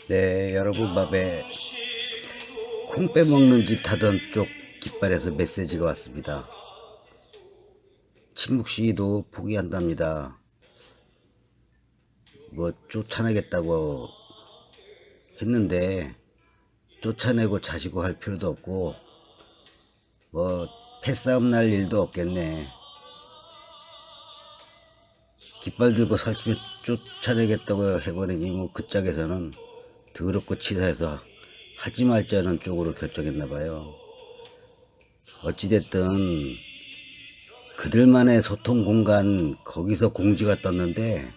네, 여러분 밥에 콩 빼먹는 짓 하던 쪽 깃발에서 메시지가 왔습니다. 친묵 시위도 포기한답니다. 뭐 쫓아내겠다고 했는데 쫓아내고 자시고 할 필요도 없고 뭐 패싸움 날 일도 없겠네. 깃발 들고 설치면 쫓아내겠다고 해버리니 뭐 그 짝에서는 더럽고 치사해서 하지 말자는 쪽으로 결정했나봐요. 어찌됐든 그들만의 소통 공간 거기서 공지가 떴는데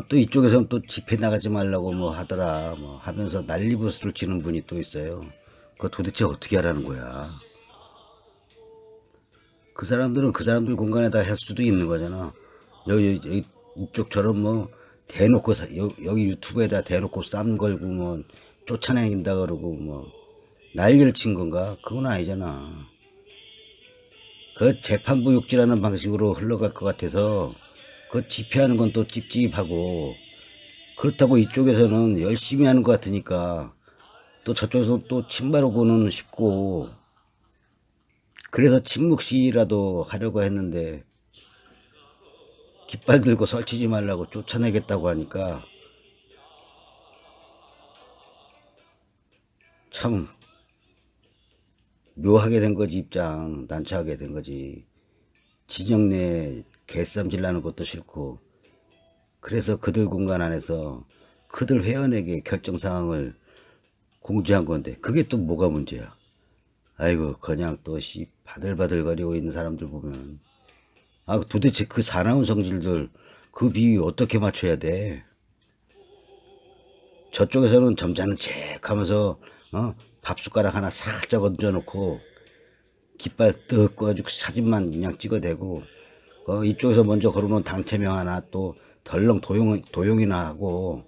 또 이쪽에서는 또 집회 나가지 말라고 뭐 하더라 뭐 하면서 난리부스를 치는 분이 또 있어요. 그거 도대체 어떻게 하라는 거야. 그 사람들은 그 사람들 공간에다 할 수도 있는 거잖아. 여기 이쪽처럼 뭐 대놓고 여기 유튜브에다 대놓고 쌈 걸고 뭐 쫓아내긴다 그러고 뭐 난리를 친 건가? 그건 아니잖아. 그 재판부 욕지라는 방식으로 흘러갈 것 같아서 그 집회하는 건 또 찝찝하고, 그렇다고 이쪽에서는 열심히 하는 것 같으니까 또 저쪽에서 또 침발 오고는 싶고, 그래서 침묵 시위라도 하려고 했는데 깃발 들고 설치지 말라고 쫓아내겠다고 하니까 참 묘하게 된 거지. 입장 난처하게 된 거지. 진영 내 개쌈질 나는 것도 싫고, 그래서 그들 공간 안에서 그들 회원에게 결정 사항을 공지한 건데 그게 또 뭐가 문제야. 아이고, 그냥 또 바들바들거리고 있는 사람들 보면, 도대체 그 사나운 성질들 그 비위 어떻게 맞춰야 돼. 저쪽에서는 점잖은 책 하면서 밥 숟가락 하나 살짝 얹어놓고 깃발 떡 꺼가지고 사진만 그냥 찍어대고, 이쪽에서 먼저 걸어놓은 당체명 하나 또 덜렁 도용이나 하고,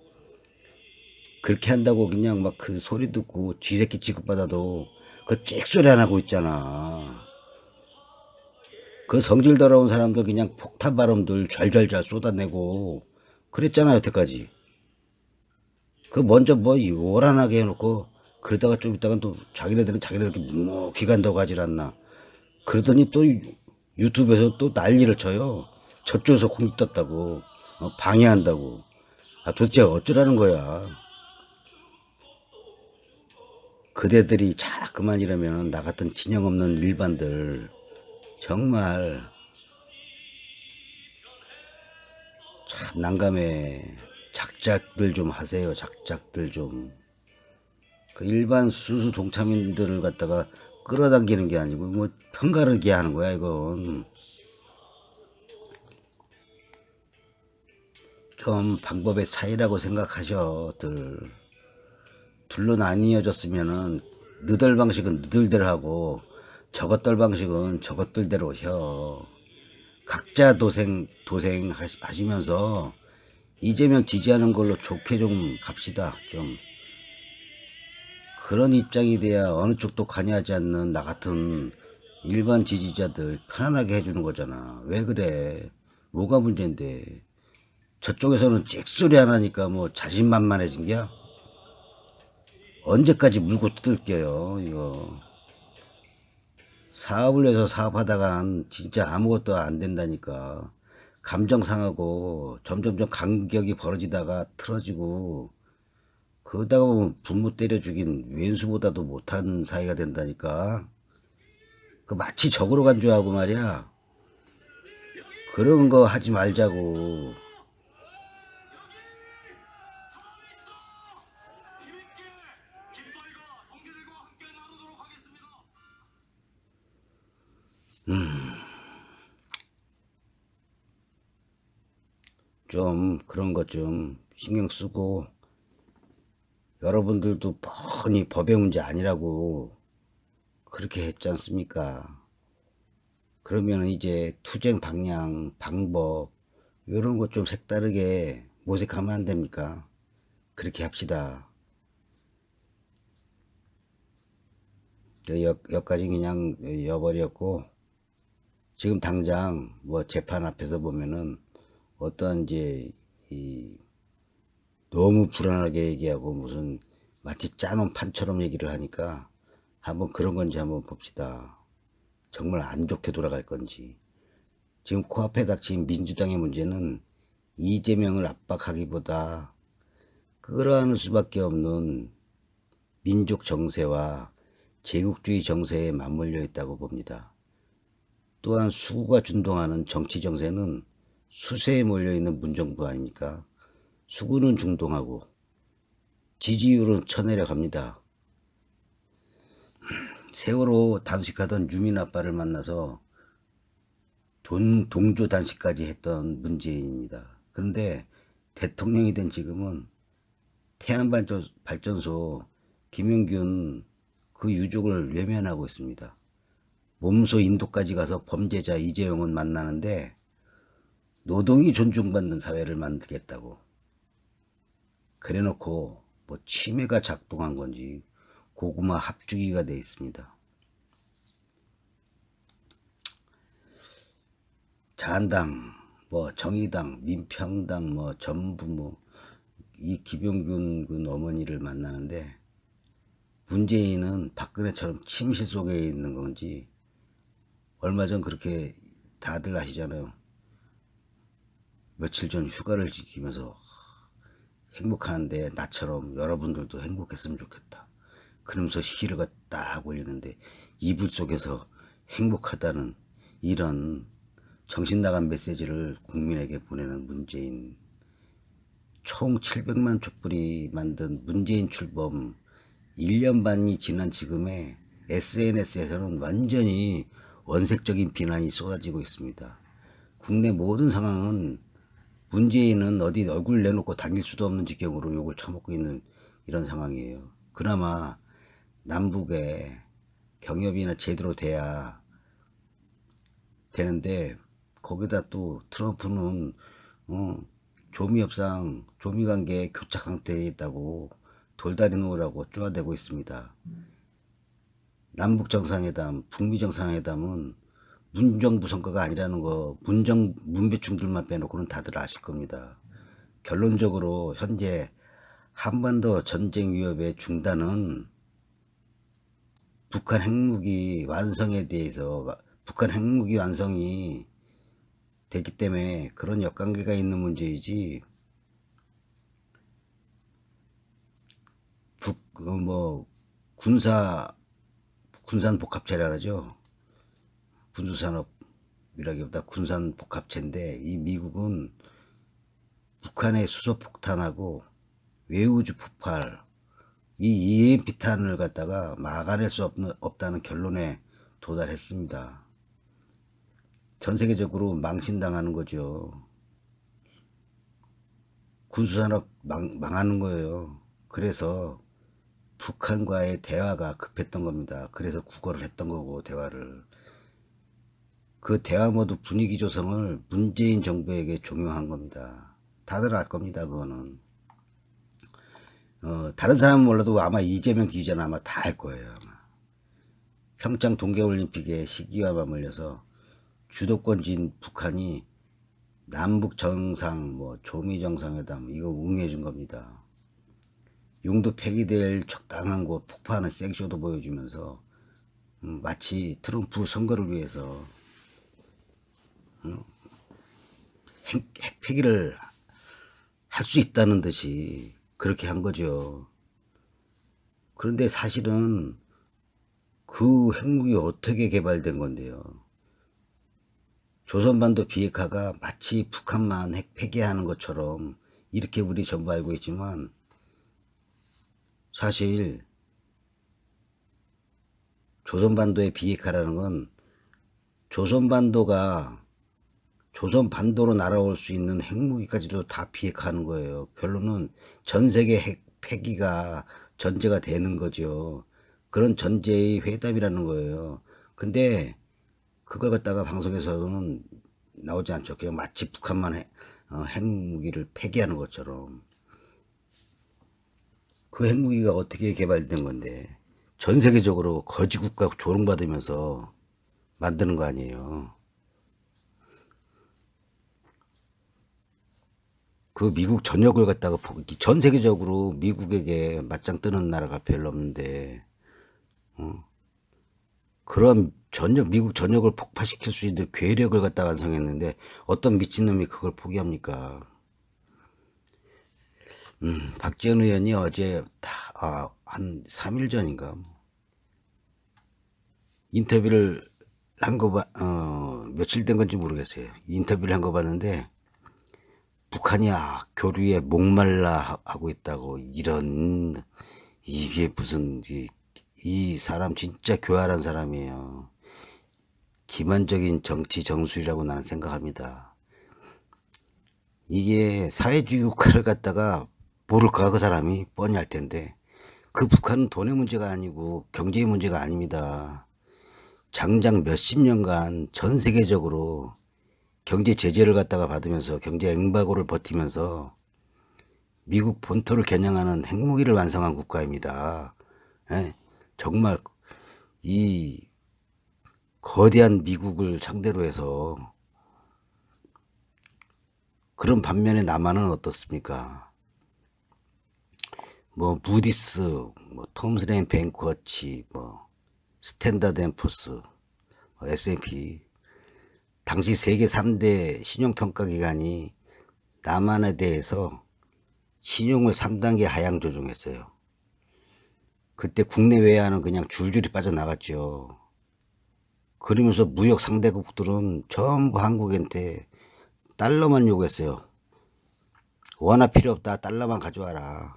그렇게 한다고 그냥 막 그 소리 듣고 쥐새끼 취급받아도 그 짹소리 안 하고 있잖아. 그 성질 더러운 사람들 그냥 폭탄 발언들 잘잘잘 쏟아내고 그랬잖아 여태까지. 그 먼저 뭐 요란하게 해놓고 그러다가 좀 있다가 또 자기네들이 묵묵히 간다고 하질 않나. 그러더니 또 유튜브에서 또 난리를 쳐요. 저쪽에서 콩 떴다고, 방해한다고. 도대체 어쩌라는 거야. 그대들이 자꾸만 이러면 나 같은 진영 없는 일반들 정말 참 난감해. 작작들 좀 하세요. 작작들 좀. 그 일반 수수 동참인들을 갖다가 끌어당기는 게 아니고 뭐 편가르게 하는 거야 이건. 좀 방법의 차이라고 생각하셔들. 둘로 나뉘어졌으면은 너덜 방식은 너덜대로 하고 저것들 방식은 저것들대로 혀. 각자 도생 하시면서 이재명 지지하는 걸로 좋게 좀 갑시다. 좀 그런 입장이 돼야 어느 쪽도 관여하지 않는 나 같은 일반 지지자들 편안하게 해주는 거잖아. 왜 그래? 뭐가 문제인데? 저쪽에서는 잭소리 안 하니까 뭐 자신만만해진 게야? 언제까지 물고 뜯을게요 이거. 사업을 해서 사업하다간 진짜 아무것도 안 된다니까. 감정 상하고 점점점 간격이 벌어지다가 틀어지고, 그러다가 보면 부모 때려 죽인 왼수보다도 못한 사이가 된다니까. 그 마치 적으로 간 줄 알고 말이야. 그런 거 하지 말자고. 좀 그런 것 좀 신경 쓰고, 여러분들도 뻔히 법의 문제 아니라고 그렇게 했지 않습니까? 그러면 이제 투쟁 방향, 방법 이런 것 좀 색다르게 모색하면 안 됩니까? 그렇게 합시다. 여기까지 그냥 여버렸고, 지금 당장 뭐 재판 앞에서 보면은 어떠한 이제 이 너무 불안하게 얘기하고 무슨 마치 짜놓은 판처럼 얘기를 하니까 한번 그런 건지 한번 봅시다. 정말 안 좋게 돌아갈 건지. 지금 코앞에 닥친 민주당의 문제는 이재명을 압박하기보다 끌어안을 수밖에 없는 민족 정세와 제국주의 정세에 맞물려 있다고 봅니다. 또한 수구가 준동하는 정치 정세는 수세에 몰려있는 문정부 아닙니까? 수구는 중동하고 지지율은 쳐내려갑니다. 세월호 단식하던 유민 아빠를 만나서 동조 단식까지 했던 문재인입니다. 그런데 대통령이 된 지금은 태안발전소 김용균 그 유족을 외면하고 있습니다. 몸소 인도까지 가서 범죄자 이재용은 만나는데 노동이 존중받는 사회를 만들겠다고. 그래놓고 뭐 치매가 작동한 건지 고구마 합주기가 돼 있습니다. 자한당, 뭐 정의당, 민평당 뭐 전부 뭐 이 김용균 그 어머니를 만나는데 문재인은 박근혜처럼 침실 속에 있는 건지 얼마 전 그렇게 다들 아시잖아요. 며칠 전 휴가를 지키면서 행복하는데 나처럼 여러분들도 행복했으면 좋겠다. 그러면서 시르가 딱 올리는데 이불 속에서 행복하다는 이런 정신 나간 메시지를 국민에게 보내는 문재인. 총 700만 촛불이 만든 문재인 출범 1년 반이 지난 지금에 SNS에서는 완전히 원색적인 비난이 쏟아지고 있습니다. 국내 모든 상황은 문재인은 어디 얼굴 내놓고 다닐 수도 없는 지경으로 욕을 처먹고 있는 이런 상황이에요. 그나마 남북에 경협이나 제대로 돼야 되는데 거기다 또 트럼프는 조미협상, 조미관계 교착 상태에 있다고 돌다리 놓으라고 쪼아대고 있습니다. 남북정상회담, 북미정상회담은 문정부 성과가 아니라는 거 문배충들만 빼놓고는 다들 아실 겁니다. 결론적으로 현재 한반도 전쟁 위협의 중단은 북한 핵무기 완성에 대해서 북한 핵무기 완성이 되기 때문에 그런 역관계가 있는 문제이지 군산복합체라 그러죠. 군수산업이라기보다 군산복합체인데 이 미국은 북한의 수소폭탄하고 외우주 폭발 이 EMP탄을 갖다가 막아낼 수 없다는 결론에 도달했습니다. 전 세계적으로 망신당하는 거죠. 군수산업 망하는 거예요. 그래서 북한과의 대화가 급했던 겁니다. 그래서 국어를 했던 거고 대화를. 그 대화 모드 분위기 조성을 문재인 정부에게 종용한 겁니다. 다들 알 겁니다. 그거는. 다른 사람은 몰라도 아마 이재명 기자는 아마 다 알 거예요. 아마. 평창 동계올림픽의 시기와 맞물려서 주도권진 북한이 남북 정상, 뭐 조미 정상회담 이거 응해준 겁니다. 용도 폐기될 적당한 곳 폭파하는 생쇼도 보여주면서 마치 트럼프 선거를 위해서 핵 폐기를 할 수 있다는 듯이 그렇게 한 거죠. 그런데 사실은 그 핵무기 어떻게 개발된 건데요. 조선반도 비핵화가 마치 북한만 핵 폐기하는 것처럼 이렇게 우리 전부 알고 있지만 사실 조선반도의 비핵화라는 건 조선반도로 날아올 수 있는 핵무기까지도 다 비핵화하는 거예요. 결론은 전 세계 핵 폐기가 전제가 되는 거죠. 그런 전제의 회담이라는 거예요. 근데 그걸 갖다가 방송에서는 나오지 않죠. 그냥 마치 북한만 핵무기를 폐기하는 것처럼. 그 핵무기가 어떻게 개발된 건데 전 세계적으로 거지국가 조롱받으면서 만드는 거 아니에요. 그 미국 전역을 갖다가 전 세계적으로 미국에게 맞짱 뜨는 나라가 별로 없는데 그런 전역 미국 전역을 폭파시킬 수 있는 괴력을 갖다 완성했는데 어떤 미친놈이 그걸 포기합니까? 박지원 의원이 어제 한 3일 전인가 인터뷰를 한 거 며칠 된 건지 모르겠어요. 인터뷰를 한 거 봤는데 북한이 교류에 목말라 하고 있다고 이게 무슨 이 사람 진짜 교활한 사람이에요. 기만적인 정치 정수리라고 나는 생각합니다. 이게 사회주의 국가를 갖다가 모를까 그 사람이 뻔히 알 텐데 그 북한은 돈의 문제가 아니고 경제의 문제가 아닙니다. 장장 몇십 년간 전 세계적으로 경제 제재를 갖다가 받으면서 경제 엠바고를 버티면서 미국 본토를 겨냥하는 핵무기를 완성한 국가입니다. 예? 정말 이 거대한 미국을 상대로 해서 그런 반면에 남한은 어떻습니까? 뭐 무디스, 뭐 톰스앤 뱅크워치, 뭐 스탠다드 앤 푸스, S&P 당시 세계 3대 신용평가기관이 남한에 대해서 신용을 3단계 하향 조정했어요. 그때 국내 외환은 그냥 줄줄이 빠져나갔죠. 그러면서 무역 상대국들은 전부 한국한테 달러만 요구했어요. 원화 필요 없다. 달러만 가져와라.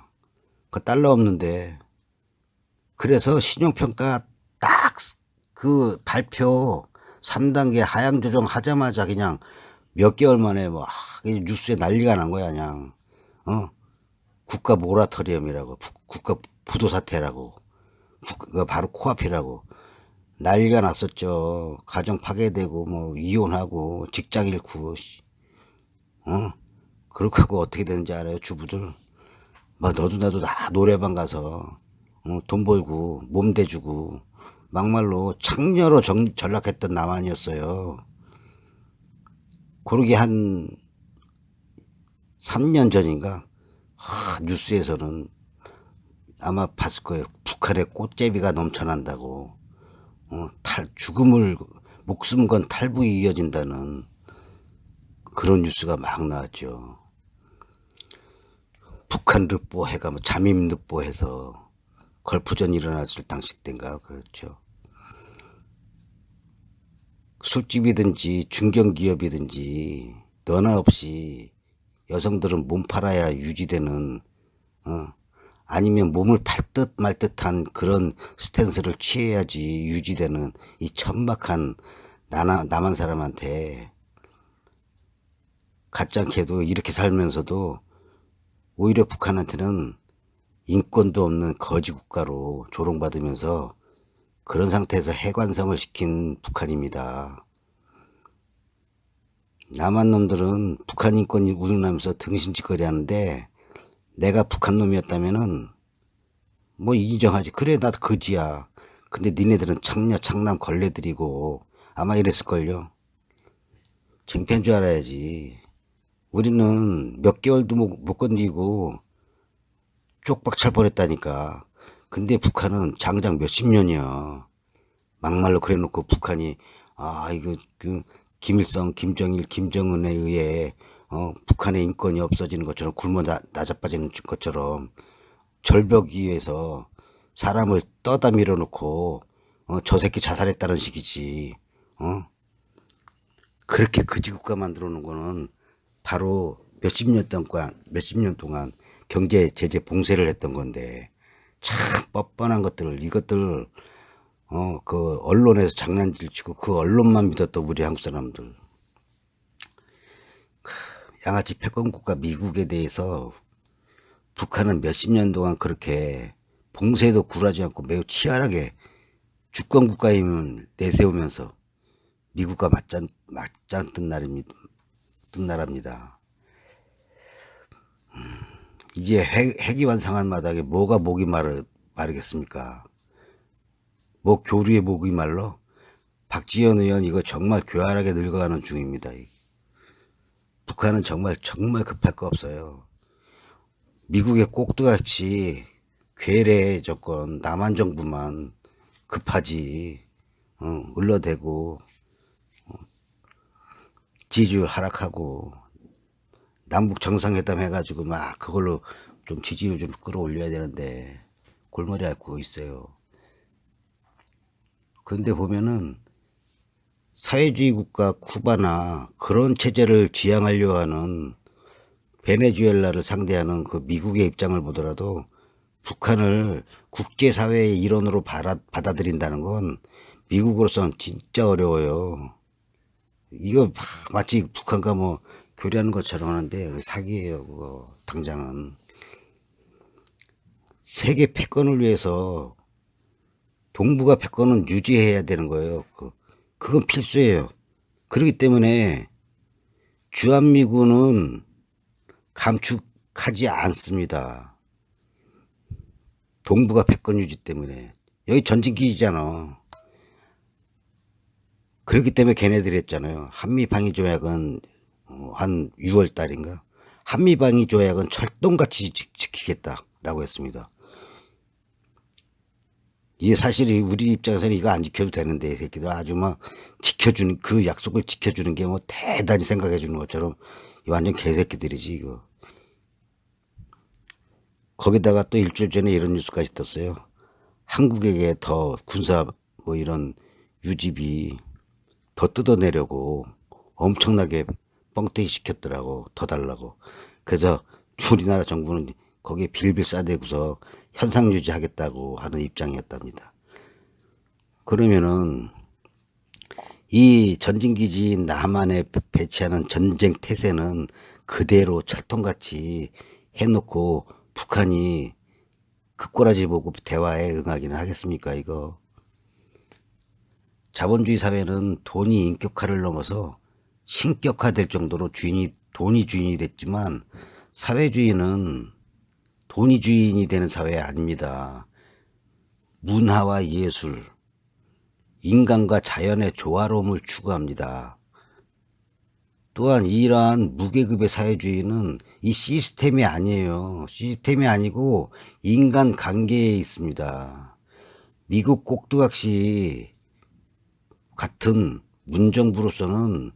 그 달러 없는데. 그래서 신용평가 딱 그 발표 3단계 하향 조정 하자마자 그냥 몇 개월 만에 뭐 뉴스에 난리가 난 거야 그냥. 국가 모라토리엄이라고 국가 부도 사태라고 바로 코앞이라고 난리가 났었죠. 가정 파괴되고 뭐 이혼하고 직장 잃고 그렇게 하고 어떻게 되는지 알아요? 주부들 막 너도 나도 다 노래방 가서 돈 벌고 몸 대주고 막말로 창녀로 전락했던 남한이었어요. 그러게 한 3년 전인가 뉴스에서는 아마 봤을 거예요. 북한의 꽃제비가 넘쳐난다고 죽음을 목숨 건 탈북이 이어진다는 그런 뉴스가 막 나왔죠. 북한 르뽀 해가 뭐 잠입 르뽀 해서 걸프전 일어났을 당시 때인가 그렇죠. 술집이든지 중견기업이든지 너나 없이 여성들은 몸 팔아야 유지되는 아니면 몸을 팔 듯 말 듯한 그런 스탠스를 취해야지 유지되는 이 천박한 남한 사람한테 가짜게도 이렇게 살면서도 오히려 북한한테는 인권도 없는 거지 국가로 조롱받으면서 그런 상태에서 해관성을 시킨 북한입니다. 남한 놈들은 북한 인권이 우러나면서 등신짓거리 하는데 내가 북한 놈이었다면은 뭐 인정하지. 그래 나도 거지야. 근데 니네들은 창녀 창남 걸레들이고 아마 이랬을걸요. 창피한 줄 알아야지. 우리는 몇 개월도 못 건디고 쪽박찰 뻔했다니까. 근데 북한은 장장 몇십 년이야. 막말로 그래놓고 북한이 이거 그 김일성, 김정일, 김정은에 의해 북한의 인권이 없어지는 것처럼 굶어 나자빠지는 것처럼 절벽 위에서 사람을 떠다 밀어놓고 저 새끼 자살했다는 식이지. 그렇게 거지국가 만들어 놓은 거는 바로 몇십 년 동안 경제 제재 봉쇄를 했던 건데 참 뻔뻔한 것들 이것들 그 언론에서 장난질 치고 그 언론만 믿었던 우리 한국 사람들 양아치 패권국가 미국에 대해서 북한은 몇십 년 동안 그렇게 봉쇄도 굴하지 않고 매우 치열하게 주권국가임을 내세우면서 미국과 맞짱 뜬 나라입니다. 이제 핵이 완성한 마당에 뭐가 목이 마르겠습니까? 뭐 교류의 목이 말로 박지원 의원 이거 정말 교활하게 늙어가는 중입니다. 북한은 정말 정말 급할 거 없어요. 미국의 꼭두같이 괴뢰 조건 남한 정부만 급하지. 을러대고 지지율 하락하고 남북 정상회담 해가지고 막 그걸로 좀 지지율 좀 끌어올려야 되는데 골머리 앓고 있어요. 그런데 보면은 사회주의 국가 쿠바나 그런 체제를 지향하려 하는 베네수엘라를 상대하는 그 미국의 입장을 보더라도 북한을 국제사회의 일원으로 받아들인다는 건 미국으로서는 진짜 어려워요. 이거 마치 북한과 뭐 교류하는 것처럼 하는데 사기예요. 그거 당장은. 세계 패권을 위해서 동북아 패권은 유지해야 되는 거예요. 그건 필수예요. 그렇기 때문에 주한미군은 감축하지 않습니다. 동북아 패권 유지 때문에. 여기 전진기지잖아. 그렇기 때문에 걔네들이 했잖아요. 한미방위조약은 한 6월 달인가? 한미방위조약은 철동같이 지키겠다라고 했습니다. 이게 사실 우리 입장에서는 이거 안 지켜도 되는데, 이 새끼들 아주 막 지켜주는, 그 약속을 지켜주는 게 뭐 대단히 생각해 주는 것처럼 완전 개새끼들이지, 이거. 거기다가 또 일주일 전에 이런 뉴스까지 떴어요. 한국에게 더 군사 뭐 이런 유지비 더 뜯어내려고 엄청나게 뻥튀기 시켰더라고. 더 달라고. 그래서 우리나라 정부는 거기에 빌빌 싸대고서 현상 유지하겠다고 하는 입장이었답니다. 그러면은 이 전진기지 남한에 배치하는 전쟁 태세는 그대로 철통같이 해놓고 북한이 그 꼬라지 보고 대화에 응하기는 하겠습니까, 이거? 자본주의 사회는 돈이 인격화를 넘어서 신격화될 정도로 돈이 주인이 됐지만 사회주의는 돈이 주인이 되는 사회 아닙니다. 문화와 예술, 인간과 자연의 조화로움을 추구합니다. 또한 이러한 무계급의 사회주의는 이 시스템이 아니에요. 시스템이 아니고 인간 관계에 있습니다. 미국 꼭두각시 같은 문정부로서는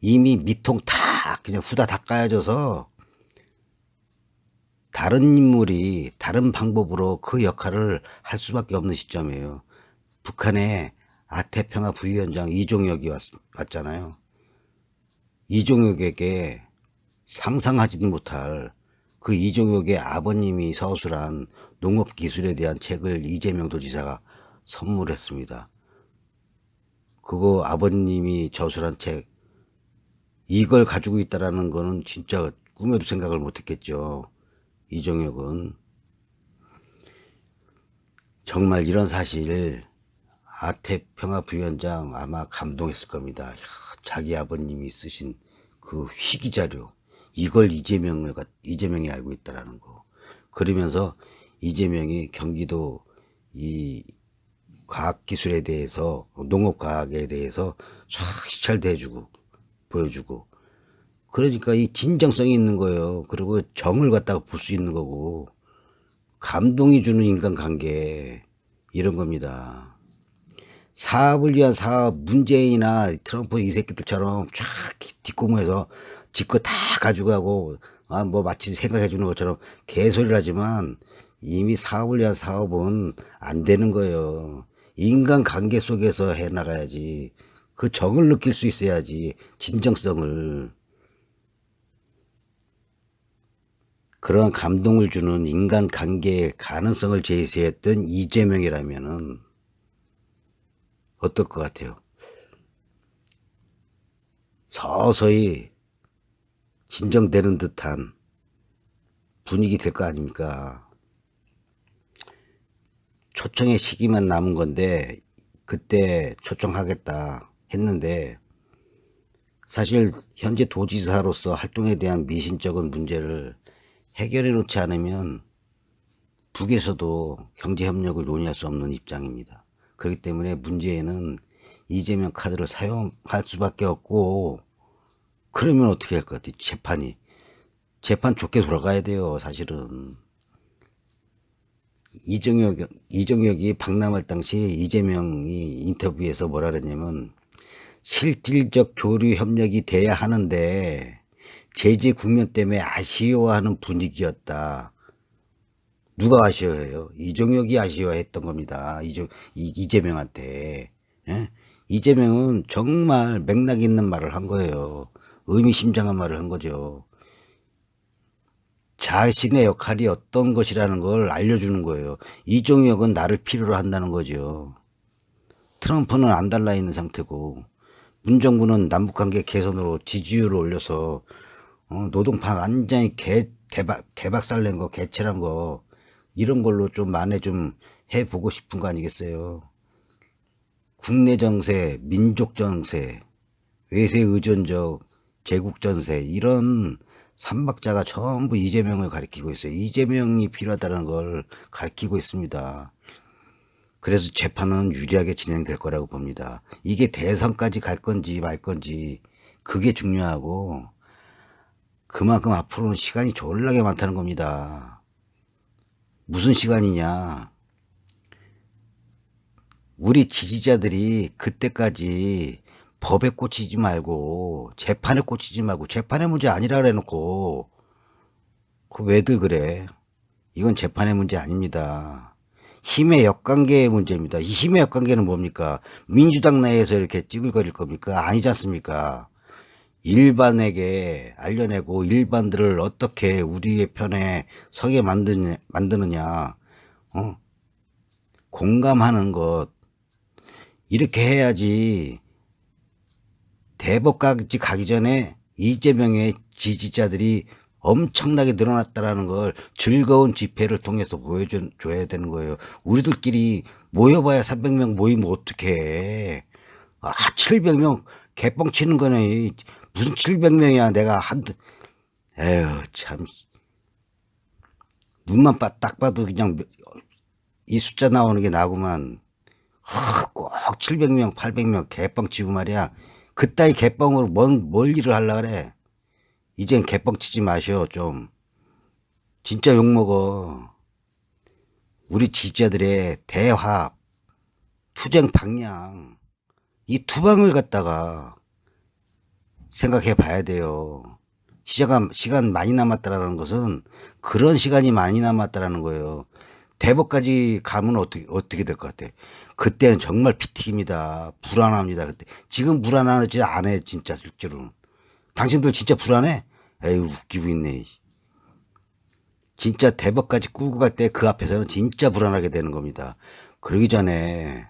이미 미통 다 그냥 후다 닦아야져서 다른 인물이 다른 방법으로 그 역할을 할 수밖에 없는 시점이에요. 북한의 아태평화 부위원장 이종혁이 왔잖아요. 이종혁에게 상상하지도 못할 그 이종혁의 아버님이 서술한 농업기술에 대한 책을 이재명 도지사가 선물했습니다. 그거 아버님이 저술한 책 이걸 가지고 있다라는 거는 진짜 꿈에도 생각을 못했겠죠. 이종혁은 정말 이런 사실 아태평화부위원장 아마 감동했을 겁니다. 야, 자기 아버님이 쓰신 그 희귀자료 이걸 이재명이 알고 있다라는 거. 그러면서 이재명이 경기도 이 과학기술에 대해서 농업과학에 대해서 쫙 시찰도 해주고 보여주고 그러니까 이 진정성이 있는 거예요. 그리고 정을 갖다가 볼 수 있는 거고 감동이 주는 인간관계 이런 겁니다. 사업을 위한 사업 문재인이나 트럼프 이 새끼들처럼 쫙 뒷공무해서 지거 다 가져가고 뭐 마치 생각해 주는 것처럼 개소리를 하지만 이미 사업을 위한 사업은 안 되는 거예요. 인간관계 속에서 해나가야지. 그 정을 느낄 수 있어야지. 진정성을. 그런 감동을 주는 인간관계의 가능성을 제시했던 이재명이라면은 어떨 것 같아요? 서서히 진정되는 듯한 분위기 될 거 아닙니까? 초청의 시기만 남은 건데 그때 초청하겠다 했는데 사실 현재 도지사로서 활동에 대한 미신적인 문제를 해결해 놓지 않으면 북에서도 경제협력을 논의할 수 없는 입장입니다. 그렇기 때문에 문제는 이재명 카드를 사용할 수밖에 없고 그러면 어떻게 할 것 같아? 재판 좋게 돌아가야 돼요. 사실은 이정혁이 박람회 당시 이재명이 인터뷰에서 뭐라 그랬냐면, 실질적 교류 협력이 돼야 하는데 제재 국면 때문에 아쉬워하는 분위기였다. 누가 아쉬워해요? 이정혁이 아쉬워했던 겁니다. 이재명한테. 예? 이재명은 정말 맥락 있는 말을 한 거예요. 의미심장한 말을 한 거죠. 자신의 역할이 어떤 것이라는 걸 알려주는 거예요. 이정혁은 나를 필요로 한다는 거죠. 트럼프는 안 달라 있는 상태고, 문정부는 남북관계 개선으로 지지율을 올려서 노동파 완전히 대박살 낸 거, 개칠한 거, 이런 걸로 좀 만회 좀 해보고 싶은 거 아니겠어요? 국내 정세, 민족 정세, 외세 의존적 제국 전세, 이런 삼박자가 전부 이재명을 가리키고 있어요. 이재명이 필요하다는 걸 가리키고 있습니다. 그래서 재판은 유리하게 진행될 거라고 봅니다. 이게 대선까지 갈 건지 말 건지 그게 중요하고, 그만큼 앞으로는 시간이 졸라게 많다는 겁니다. 무슨 시간이냐? 우리 지지자들이 그때까지 법에 꽂히지 말고 재판에 꽂히지 말고, 재판의 문제 아니라 그래놓고 그 왜들 그래? 이건 재판의 문제 아닙니다. 힘의 역관계의 문제입니다. 이 힘의 역관계는 뭡니까? 민주당 내에서 이렇게 찌글거릴 겁니까? 아니지 않습니까? 일반에게 알려내고 일반들을 어떻게 우리의 편에 서게 만드느냐, 공감하는 것, 이렇게 해야지. 대법까지 가기 전에 이재명의 지지자들이 엄청나게 늘어났다라는 걸 즐거운 집회를 통해서 보여줘야 되는 거예요. 우리들끼리 모여봐야 300명 모이면 어떡해. 700명 개뻥 치는 거네. 무슨 700명이야. 내가 에휴, 참. 눈만 딱 봐도 그냥 이 숫자 나오는 게 나구만. 꼭 700명, 800명 개뻥 치고 말이야. 그따위 개뻥으로 뭘 일을 하려 그래. 이젠 개뻥 치지 마셔, 좀. 진짜 욕먹어. 우리 지지자들의 대화합, 투쟁 방향, 이 투방을 갖다가 생각해 봐야 돼요. 시간 많이 남았다라는 것은 그런 시간이 많이 남았다라는 거예요. 대법까지 가면 어떻게 될 것 같아? 그때는 정말 피튀깁니다. 불안합니다. 그때. 지금 불안하지 않아, 진짜, 실제로는. 당신들 진짜 불안해? 에휴, 웃기고 있네. 진짜 대법까지 끌고 갈 때 그 앞에서는 진짜 불안하게 되는 겁니다. 그러기 전에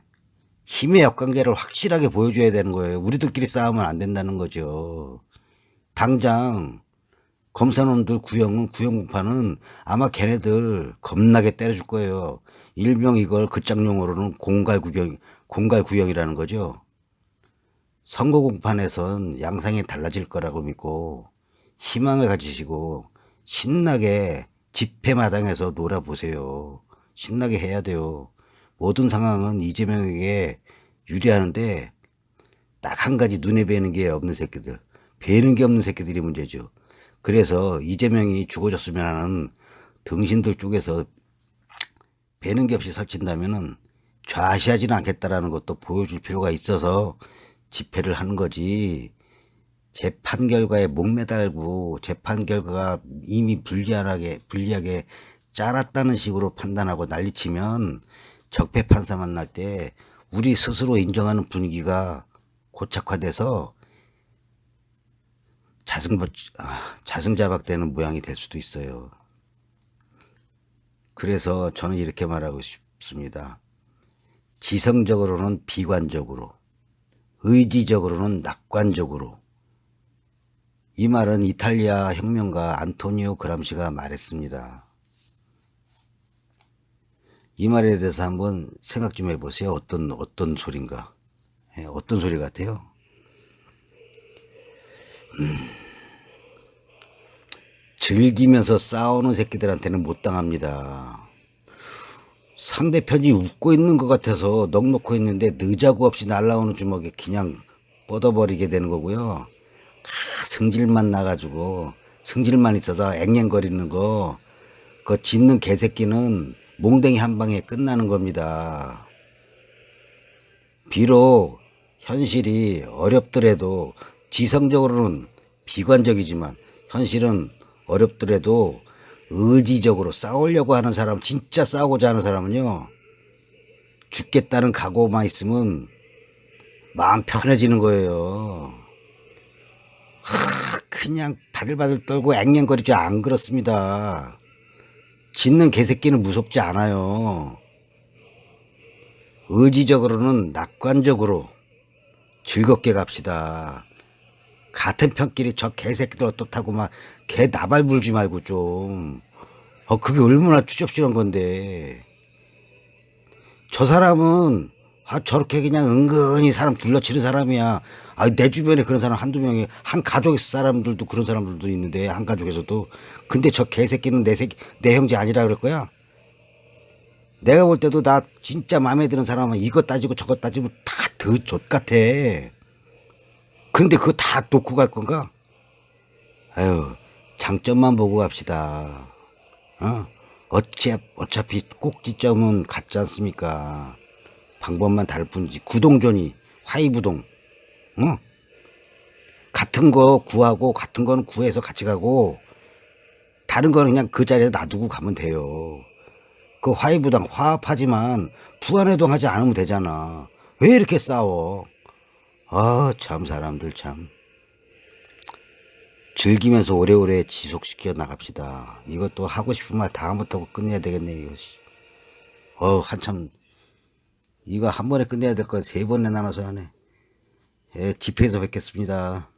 힘의 역관계를 확실하게 보여줘야 되는 거예요. 우리들끼리 싸우면 안 된다는 거죠. 당장 검사놈들 구형공파는 아마 걔네들 겁나게 때려줄 거예요. 일명 이걸 그짝 용어로는 공갈구형이라는 거죠. 선거 공판에선 양상이 달라질 거라고 믿고 희망을 가지시고 신나게 집회마당에서 놀아보세요. 신나게 해야 돼요. 모든 상황은 이재명에게 유리하는데 딱 한 가지, 눈에 뵈는 게 없는 새끼들. 뵈는 게 없는 새끼들이 문제죠. 그래서 이재명이 죽어졌으면 하는 등신들 쪽에서 뵈는 게 없이 설친다면은 좌시하지는 않겠다라는 것도 보여줄 필요가 있어서 집회를 하는 거지. 재판 결과에 목매달고 재판 결과가 이미 불리하게 짜랐다는 식으로 판단하고 난리치면 적폐 판사 만날 때 우리 스스로 인정하는 분위기가 고착화돼서 자승자박되는 모양이 될 수도 있어요. 그래서 저는 이렇게 말하고 싶습니다. 지성적으로는 비관적으로, 의지적으로는 낙관적으로. 이 말은 이탈리아 혁명가 안토니오 그람시가 말했습니다. 이 말에 대해서 한번 생각 좀 해보세요. 어떤 소린가? 어떤 소리 같아요? 즐기면서 싸우는 새끼들한테는 못 당합니다. 상대편이 웃고 있는 것 같아서 넋놓고 있는데 느자구 없이 날라오는 주먹에 그냥 뻗어버리게 되는 거고요. 승질만 나가지고 승질만 있어서 앵앵거리는 거, 그 짖는 개새끼는 몽댕이 한 방에 끝나는 겁니다. 비록 현실이 어렵더라도 지성적으로는 비관적이지만 현실은 어렵더라도 의지적으로 싸우려고 하는 사람, 진짜 싸우고자 하는 사람은요, 죽겠다는 각오만 있으면 마음 편해지는 거예요. 그냥 바들바들 떨고 앵앵거리지 안 그렇습니다. 짖는 개새끼는 무섭지 않아요. 의지적으로는 낙관적으로 즐겁게 갑시다. 같은 편끼리 저 개새끼들 어떻다고 막 개 나발 불지 말고 좀. 그게 얼마나 추접스러운 건데. 저 사람은 저렇게 그냥 은근히 사람 둘러치는 사람이야. 내 주변에 그런 사람 한두 명이, 한 가족 사람들도 그런 사람들도 있는데, 한 가족에서도. 근데 저 개새끼는 내 형제 아니라 그럴 거야? 내가 볼 때도 나 진짜 마음에 드는 사람은 이것 따지고 저것 따지고 다 더 좆같아. 근데 그거 다 놓고 갈 건가? 아유, 장점만 보고 갑시다. 어차피 꼭지점은 같지 않습니까? 방법만 다를 뿐이지. 구동존이 화이부동. 같은 거 구하고 같은 거는 구해서 같이 가고 다른 거는 그냥 그 자리에 놔두고 가면 돼요. 그 화이부당 화합하지만 부안해동 하지 않으면 되잖아. 왜 이렇게 싸워? 참 사람들 참. 즐기면서 오래오래 지속시켜 나갑시다. 이것도 하고 싶은 말 다음부터 끝내야 되겠네, 이것이. 한참, 이거 한 번에 끝내야 될 건 세 번에 나눠서 하네. 집회에서 뵙겠습니다.